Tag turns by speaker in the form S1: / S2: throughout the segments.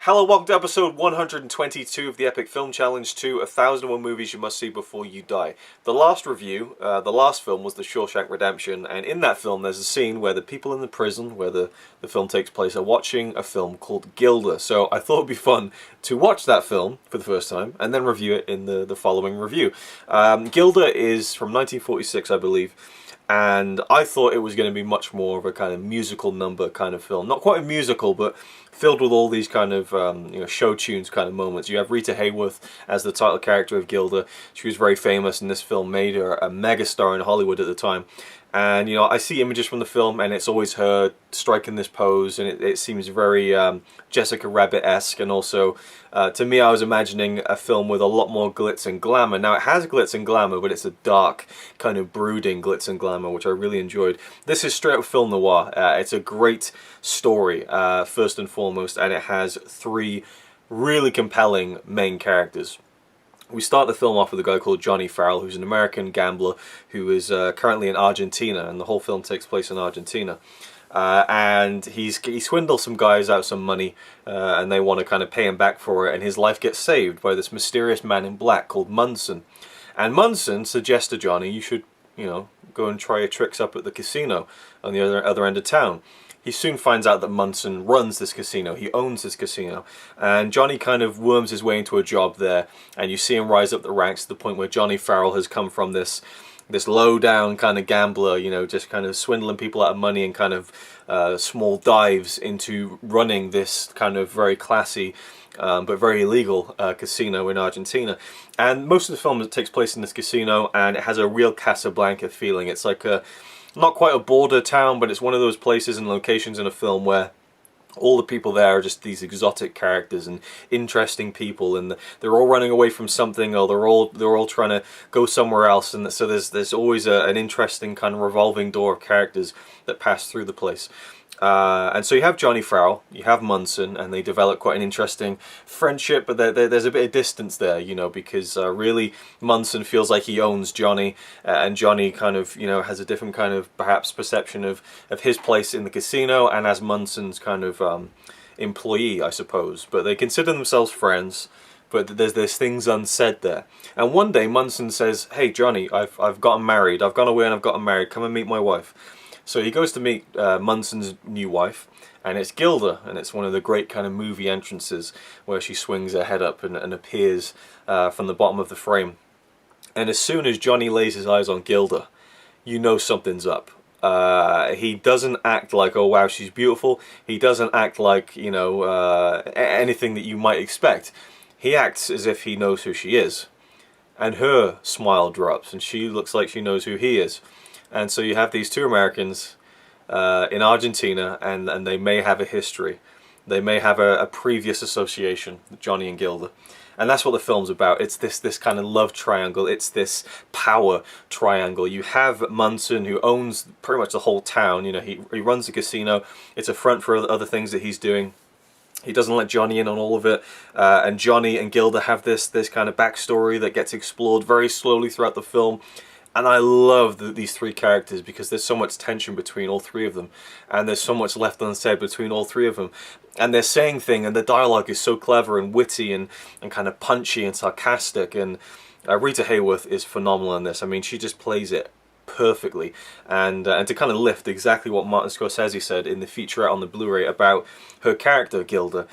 S1: Hello, welcome to episode 122 of the Epic Film Challenge to 1001 Movies You Must See Before You Die. The last review, the last film was The Shawshank Redemption, and in that film there's a scene where the people in the prison, where the film takes place, are watching a film called Gilda. So I thought it'd be fun to watch that film for the first time, and then review it in the following review. Gilda is from 1946, I believe. And I thought it was going to be much more of a kind of musical number kind of film. Not quite a musical, but filled with all these kind of show tunes kind of moments. You have Rita Hayworth as the title character of Gilda. She was very famous, and this film made her a megastar in Hollywood at the time. And, you know, I see images from the film, and it's always her striking this pose, and it seems very Jessica Rabbit-esque, and also, to me, I was imagining a film with a lot more glitz and glamour. Now, it has glitz and glamour, but it's a dark, kind of brooding glitz and glamour, which I really enjoyed. This is straight up film noir. It's a great story, first and foremost, and it has three really compelling main characters. We start the film off with a guy called Johnny Farrell, who's an American gambler who is currently in Argentina, and the whole film takes place in Argentina. And he swindles some guys out of some money, and they want to kind of pay him back for it, and his life gets saved by this mysterious man in black called Munson. And Munson suggests to Johnny, you should, you know, go and try your tricks up at the casino on the other end of town. He soon finds out that Munson runs this casino, he owns this casino, and Johnny kind of worms his way into a job there, and you see him rise up the ranks to the point where Johnny Farrell has come from this low-down kind of gambler, you know, just kind of swindling people out of money and kind of small dives into running this kind of very classy but very illegal casino in Argentina. And most of the film takes place in this casino, and it has a real Casablanca feeling. It's like not quite a border town, but it's one of those places and locations in a film where all the people there are just these exotic characters and interesting people, and they're all running away from something, or they're all trying to go somewhere else, and so there's always an interesting kind of revolving door of characters that pass through the place. And so you have Johnny Farrell, you have Munson, and they develop quite an interesting friendship, but there's a bit of distance there, you know, because really Munson feels like he owns Johnny, and Johnny kind of, you know, has a different kind of perhaps perception of his place in the casino, and as Munson's kind of employee, I suppose. But they consider themselves friends, but there's things unsaid there. And one day Munson says, "Hey Johnny, I've gotten married. I've gone away and I've gotten married. Come and meet my wife." So he goes to meet Munson's new wife, and it's Gilda, and it's one of the great kind of movie entrances where she swings her head up and appears from the bottom of the frame. And as soon as Johnny lays his eyes on Gilda, you know something's up. He doesn't act like, oh wow, she's beautiful. He doesn't act like, you know, anything that you might expect. He acts as if he knows who she is. And her smile drops, and she looks like she knows who he is. And so you have these two Americans in Argentina, and they may have a history. They may have a previous association, Johnny and Gilda. And that's what the film's about. It's this kind of love triangle. It's this power triangle. You have Munson, who owns pretty much the whole town. You know, he runs the casino. It's a front for other things that he's doing. He doesn't let Johnny in on all of it, and Johnny and Gilda have this kind of backstory that gets explored very slowly throughout the film. And I love these three characters because there's so much tension between all three of them, and there's so much left unsaid between all three of them. And they're saying things, and the dialogue is so clever and witty and kind of punchy and sarcastic. And Rita Hayworth is phenomenal in this. I mean, she just plays it perfectly. And to kind of lift exactly what Martin Scorsese said in the featurette on the Blu-ray about her character, Gilda,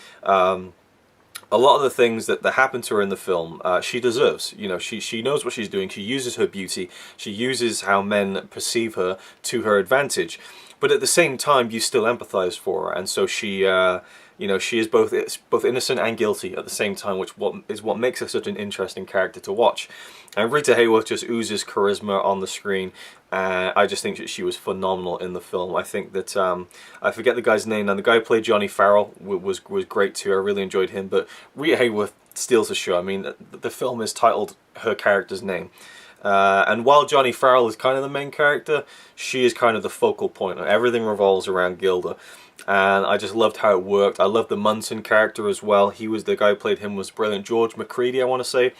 S1: a lot of the things that happen to her in the film, she deserves. You know, she knows what she's doing. She uses her beauty. She uses how men perceive her to her advantage. But at the same time, you still empathize for her, and so she, you know, she is both innocent and guilty at the same time, which is what makes her such an interesting character to watch. And Rita Hayworth just oozes charisma on the screen. I just think that she was phenomenal in the film. I think that I forget the guy's name, and the guy who played Johnny Farrell was great too. I really enjoyed him. But Rita Hayworth steals the show. I mean, the film is titled her character's name. And while Johnny Farrell is kind of the main character, she is kind of the focal point. Everything revolves around Gilda. And I just loved how it worked. I loved the Munson character as well. He was the guy who played him was brilliant. George Macready, I want to say,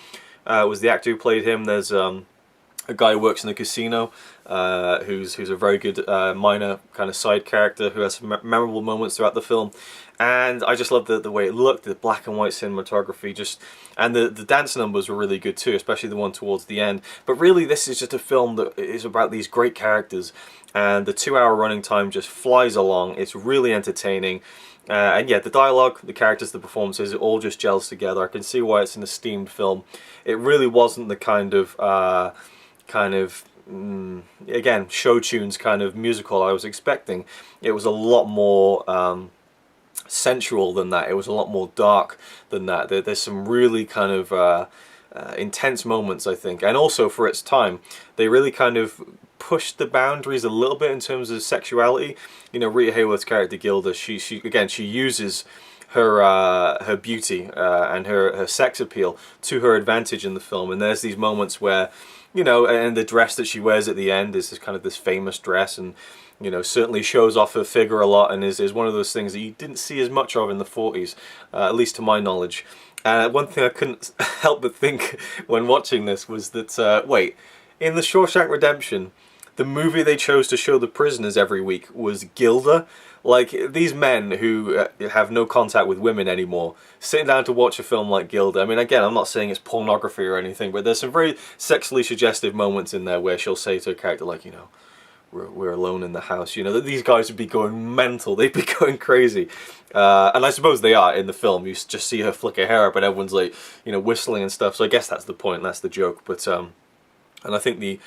S1: was the actor who played him. There's a guy who works in a casino, who's a very good minor kind of side character who has some memorable moments throughout the film. And I just love the way it looked, the black and white cinematography, and the dance numbers were really good too, especially the one towards the end. But really, this is just a film that is about these great characters, and the 2-hour running time just flies along. It's really entertaining. And yeah, the dialogue, the characters, the performances, it all just gels together. I can see why it's an esteemed film. It really wasn't the again, show tunes kind of musical I was expecting. It was a lot more sensual than that. It was a lot more dark than that. There's some really kind of intense moments, I think, and also for its time, they really kind of pushed the boundaries a little bit in terms of sexuality. You know, Rita Hayworth's character Gilda, she uses her beauty and her sex appeal to her advantage in the film, and there's these moments where, you know, and the dress that she wears at the end is this famous dress, and you know, certainly shows off her figure a lot, and is one of those things that you didn't see as much of in the 40s, at least to my knowledge. One thing I couldn't help but think when watching this was that, wait, in The Shawshank Redemption, the movie they chose to show the prisoners every week was Gilda. Like, these men who have no contact with women anymore, sitting down to watch a film like Gilda. I mean, again, I'm not saying it's pornography or anything, but there's some very sexually suggestive moments in there where she'll say to a character like, you know, we're alone in the house, you know, that these guys would be going mental, they'd be going crazy. And I suppose they are in the film. You just see her flick her hair up and everyone's like, you know, whistling and stuff. So I guess that's the point, that's the joke. But and I think the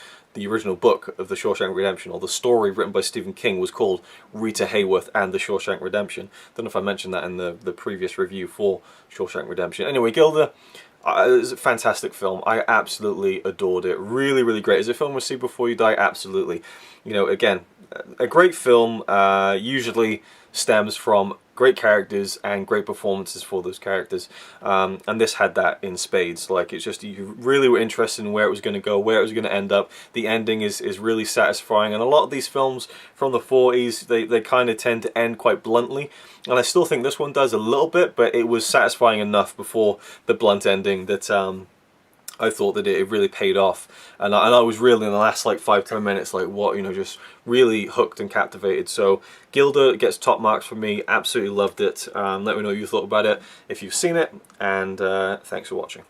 S1: original book of The Shawshank Redemption, or the story written by Stephen King, was called Rita Hayworth and The Shawshank Redemption. Don't know if I mentioned that in the previous review for Shawshank Redemption. Anyway, Gilda, it was a fantastic film. I absolutely adored it. Really, really great. Is it a film we'll see before you die? Absolutely. You know, again, a great film usually stems from great characters and great performances for those characters, and this had that in spades. Like, it's just, you really were interested in where it was going to go, where it was going to end up. The ending is really satisfying, and a lot of these films from the 40s, they kind of tend to end quite bluntly, and I still think this one does a little bit, but it was satisfying enough before the blunt ending that I thought that it really paid off, and I was really, in the last like 5-10 minutes, like, what, you know, just really hooked and captivated. So Gilda gets top marks from me. Absolutely loved it. Let me know what you thought about it if you've seen it, and thanks for watching.